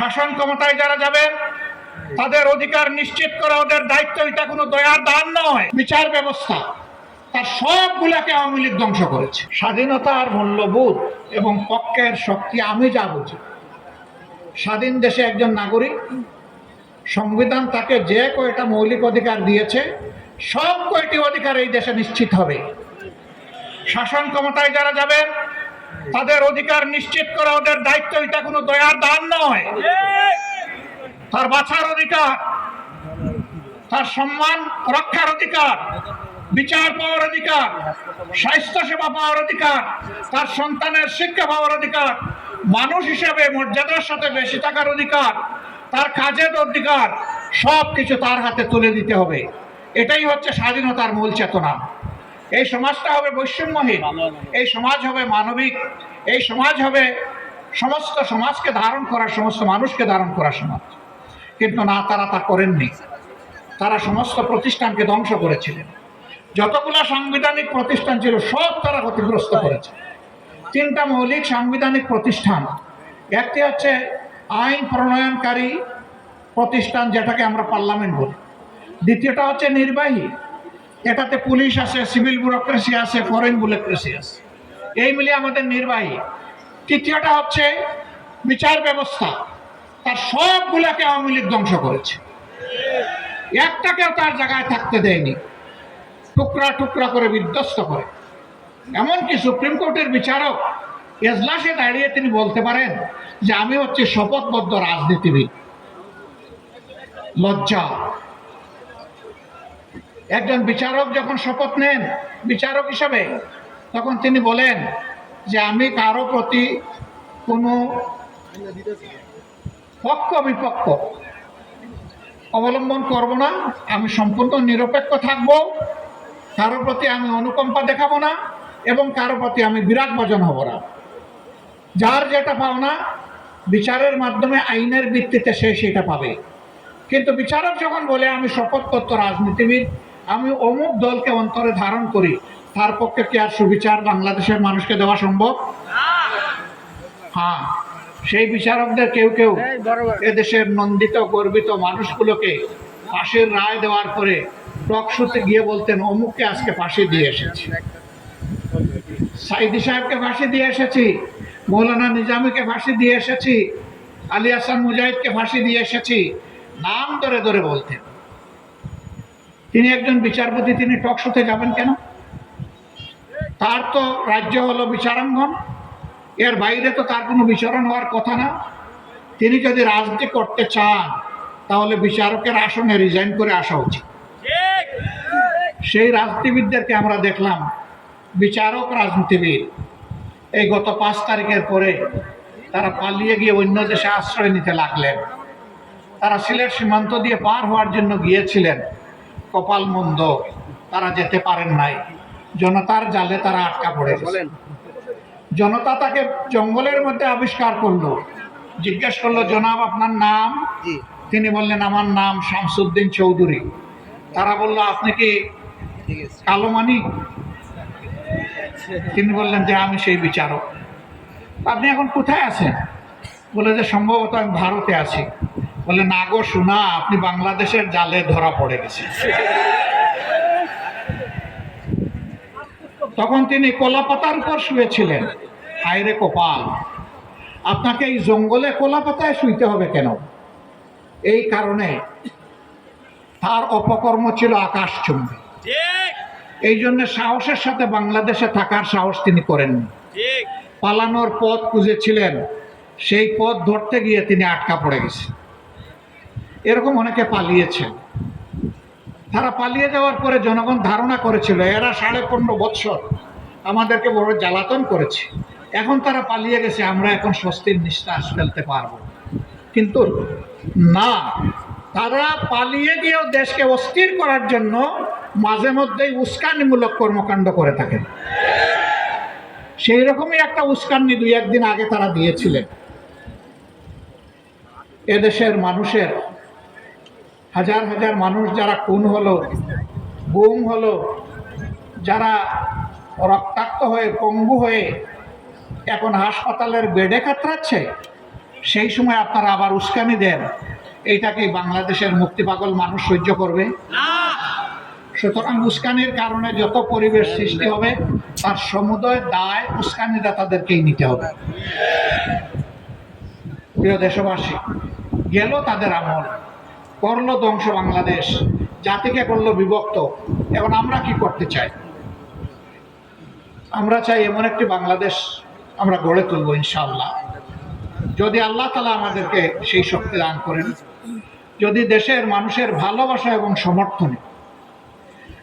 শাসন ক্ষমতায় যারা যাবেন তাদের অধিকার নিশ্চিত করা ওদের দায়িত্ব। এটা কোনো দয়ার দান নয়। বিচার ব্যবস্থা তার সবগুলাকে আওয়ামী লীগ ধ্বংস করেছে। স্বাধীনতার মূল্যবোধ এবং পক্ষের শক্তি আমি যা বুঝি, স্বাধীন দেশে একজন নাগরিক, সংবিধান তাকে যে কয়টা মৌলিক অধিকার দিয়েছে সব কয়টি অধিকার এই দেশে নিশ্চিত হবে। শাসন ক্ষমতায় যারা যাবেন তাদের অধিকার নিশ্চিত করা ওদের দায়িত্ব। এটা কোনো দয়ার দান নয়। তার বাঁচার অধিকার, তার সম্মান রক্ষার অধিকার, বিচার পাওয়ার অধিকার, স্বাস্থ্য সেবা পাওয়ার অধিকার, তার সন্তানের শিক্ষা পাওয়ার অধিকার, মানুষ হিসেবে মর্যাদার সাথে বেশি থাকার অধিকার, তার কাজের অধিকার, সব কিছু তার হাতে তুলে দিতে হবে। এটাই হচ্ছে স্বাধীনতার মূল চেতনা। এই সমাজটা হবে বৈষম্যহীন, এই সমাজ হবে মানবিক, এই সমাজ হবে সমস্ত সমাজকে ধারণ করার, সমস্ত মানুষকে ধারণ করার সমাজ। কিন্তু না, তারা তা করেননি। তারা সমস্ত প্রতিষ্ঠানকে ধ্বংস করেছিলেন। যতগুলো সাংবিধানিক প্রতিষ্ঠান ছিল সব তারা ক্ষতিগ্রস্ত করেছে। তিনটা মৌলিক সাংবিধানিক প্রতিষ্ঠান, একটি হচ্ছে আইন প্রণয়নকারী প্রতিষ্ঠান, যেটাকে আমরা পার্লামেন্ট বলি। দ্বিতীয়টা হচ্ছে নির্বাহী, এটাতে পুলিশ আছে, সিভিল ব্যুরোক্রেসি আছে, ফরেন ব্যুরোক্রেসি আছে, এই মিলিয়ে আমাদের নির্বাহী। তৃতীয়টা হচ্ছে বিচার ব্যবস্থা, তার সবগুলাকে আওয়ামী লীগ ধ্বংস করেছে। একটাকেও তার জায়গায় থাকতে দেয়নি, টুকরা টুকরা করে বিধ্বস্ত করে। এমনকি সুপ্রিম কোর্টের বিচারক এজলাসে দাঁড়িয়ে তিনি বলতে পারেন যে আমি হচ্ছে শপথবদ্ধ রাজনীতিবিদ। লজ্জা! একজন বিচারক যখন শপথ নেন বিচারক হিসাবে, তখন তিনি বলেন যে আমি কারো প্রতি কোনো পক্ষ বিপক্ষ অবলম্বন করব না, আমি সম্পূর্ণ নিরপেক্ষ থাকব, কারো প্রতি আমি অনুকম্পা দেখাবো না এবং কারো প্রতি আমি বিরাগ ভাজন হব না। যার যেটা পাওনা বিচারের মাধ্যমে আইনের ভিত্তিতে সে সেটা পাবে। কিন্তু বিচারক যখন বলে আমি শপথপত্র রাজনীতিবিদ, আমি অমুক দলকে অন্তরে ধারণ করি, তার পক্ষে কি আর সুবিচার বাংলাদেশের মানুষকে দেওয়া সম্ভব? হ্যাঁ, সেই বিচারকদের কেউ কেউ এদেশের নন্দিত গর্বিত মানুষগুলোকে ফাঁসির রায় দেওয়ার পরে টকশোতে গিয়ে বলতেন অমুককে আজকে ফাঁসি দিয়ে এসেছি, সাইদি সাহেবকে ফাঁসি দিয়ে এসেছি, মৌলানা নিজামীকে ফাঁসি দিয়ে এসেছি, আলী হাসান মুজাহিদকে ফাঁসি দিয়ে এসেছি, নাম ধরে ধরে বলতেন। তিনি একজন বিচারপতি, তিনি টকশোতে যাবেন কেন? তার তো রাজ্য হলো বিচারাঙ্গন, এর বাইরে তো তার কোনো বিচরণ হওয়ার কথা না। তিনি যদি রাজনীতি করতে চান তাহলে বিচারকের আসনে রিজাইন করে আসা উচিত। সেই রাজনীতিবিদদেরকে আমরা দেখলাম, বিচারক রাজনীতিবিদ, এই গত 5 তারিখের পরে তারা পালিয়ে গিয়ে অন্য দেশে আশ্রয় নিতে লাগলেন। তারা সিলেট সীমান্ত দিয়ে পার হওয়ার জন্য গিয়েছিলেন, কপাল মন্দ, তারা যেতে পারেন নাই। জনতার জালে তারা আটকা পড়ে গেলেন। জনতা তাকে জঙ্গলের মধ্যে আবিষ্কার করলো, জিজ্ঞেস করলো জনাব আপনার নাম? তিনি বললেন আমার নাম শামসুদ্দিন চৌধুরী। তারা বলল আপনি কি কালো মানিক? তিনি বললেন যে আমি সেই বিচারক। আপনি এখন কোথায় আছেন? বলে যে সম্ভবত আমি ভারতে আছি। বলে না গো শোনা, আপনি বাংলাদেশের জালে ধরা পড়ে গেছেন। তখন তিনি কলাপাতার উপর শুয়েছিলেন। হায়রে কপাল, আপনাকে এই জঙ্গলে কলাপাতায় শুইতে হবে কেন? এই কারণে তার অপকর্ম ছিল আকাশচুম্বী। এই জন্য সাহসের সাথে বাংলাদেশে থাকার সাহস তিনি করেননি। পালানোর পথ খুঁজেছিলেন, সেই পথ ধরতে গিয়ে তিনি আটকা পড়ে গেছেন। এরকম অনেকে পালিয়েছেন। তারা পালিয়ে যাওয়ার পরে জনগণ ধারণা করেছিল এরা 15.5 বছর আমাদেরকে বড় জ্বালাতন করেছে, এখন তারা পালিয়ে গেছে, আমরা এখন স্বস্তির নিঃশ্বাস ফেলতে পারবো। কিন্তু না, তারা পালিয়ে গিয়েও দেশকে অস্থির করার জন্য মাঝে মধ্যেই উস্কানিমূলক কর্মকাণ্ড করে থাকেন। সেই রকমই একটা উস্কানি 2-1 দিন আগে তারা দিয়েছিলেন। এদেশের মানুষের হাজার হাজার মানুষ যারা খুন হলো, গুম হলো, যারা রক্তাক্ত হয়ে পঙ্গু হয়ে এখন হাসপাতালের বেডে কাতরাচ্ছে, সেই সময় আপনারা আবার উস্কানি দেন, এইটা কি বাংলাদেশের মুক্তি পাগল মানুষ সহ্য করবে? সুতরাং উস্কানির কারণে যত পরিবেশ সৃষ্টি হবে তার সমুদয় দায় উস্কানিদাতাদেরকেই নিতে হবে। প্রিয় দেশবাসী, গেল তাদের আমল, করলো ধ্বংস বাংলাদেশ, জাতিকে করলো বিভক্ত। এখন আমরা কি করতে চাই? আমরা চাই এমন একটি বাংলাদেশ আমরা গড়ে তুলব ইনশাআল্লাহ, যদি আল্লাহ তাআলা আমাদেরকে সেই শক্তি দান করেন। যদি দেশের মানুষের ভালোবাসা এবং সমর্থনে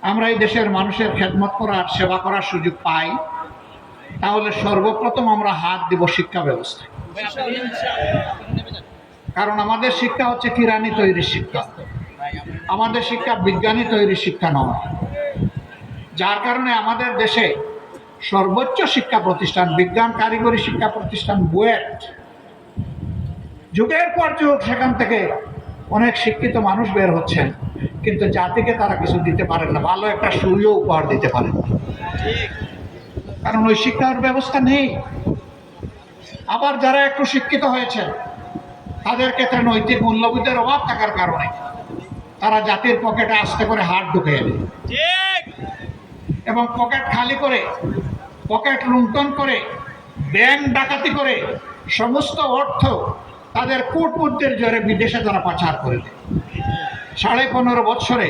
আমরা এই দেশের মানুষের খেদমত করার, সেবা করার সুযোগ পাই, তাহলে সর্বপ্রথম আমরা হাত দিব শিক্ষা ব্যবস্থায়। কারণ আমাদের শিক্ষা হচ্ছে কিরানি তৈরির শিক্ষা, আমাদের শিক্ষা বিজ্ঞানী তৈরির শিক্ষা নয়। যার কারণে আমাদের দেশে সর্বোচ্চ শিক্ষা প্রতিষ্ঠান, বিজ্ঞান কারিগরি শিক্ষা প্রতিষ্ঠান বুয়েট, যুগের পর যুগ সেখান থেকে অনেক শিক্ষিত মানুষ বের হচ্ছেন, কিন্তু জাতিকে তারা কিছু দিতে পারেন না, ভালো একটা সুযোগ উপহার দিতে পারেন না, কারণ ওই শিক্ষার ব্যবস্থা নেই। আবার যারা একটু শিক্ষিত হয়েছেন তাদের ক্ষেত্রে নৈতিক মূল্যবোধের অভাব থাকার কারণে তারা জাতির পকেটে আস্তে করে হাত ঢুকে এনে এবং পকেট খালি করে, পকেট লুণ্ঠন করে, ব্যাংক ডাকাতি করে সমস্ত অর্থ তাদের কূটপুঞ্জের জোরে বিদেশে তারা পাচার করে দেয়। 15.5 বছরে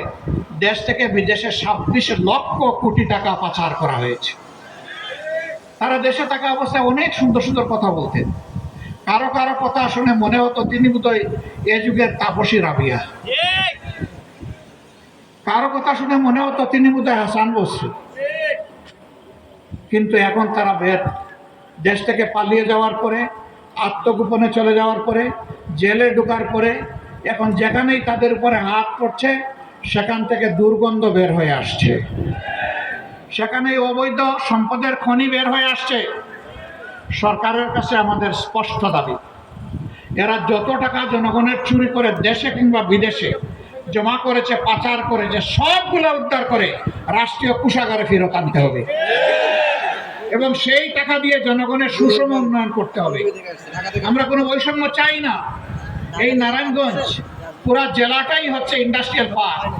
দেশ থেকে বিদেশে 26 লক্ষ কোটি টাকা পাচার করা হয়েছে। তারা দেশে থাকা অবস্থায় অনেক সুন্দর সুন্দর কথা বলতেন, কারো কারো কথা শুনে মনে হতো তিনি বোধহয় এ যুগের তাপসী রাবিয়া, কারো কথা শুনে মনে হতো তিনি বোধহয় হাসান বসু। কিন্তু এখন তারা দেশ থেকে পালিয়ে যাওয়ার পরে, আত্মগোপনে চলে যাওয়ার পরে, জেলে ঢোকার পরে এখন যেখানেই তাদের উপরে হাত পড়ছে সেখান থেকে দুর্গন্ধ বের হয়ে আসছে, সেখানেই অবৈধ সম্পদের খনি বের হয়ে আসছে। সরকারের কাছে আমাদের স্পষ্ট দাবি, এরা যত টাকা জনগণের চুরি করে দেশে কিংবা বিদেশে জমা করেছে, পাচার করেছে, সবগুলো উদ্ধার করে রাষ্ট্রীয় কোষাগারে ফেরত আনতে হবে এবং সেই টাকা দিয়ে জনগণের সুষম উন্নয়ন করতে হবে। আমরা কোনো বৈষম্য চাই না। এই নারায়ণগঞ্জ পুরা জেলাটাই হচ্ছে ইন্ডাস্ট্রিয়াল পার্ক।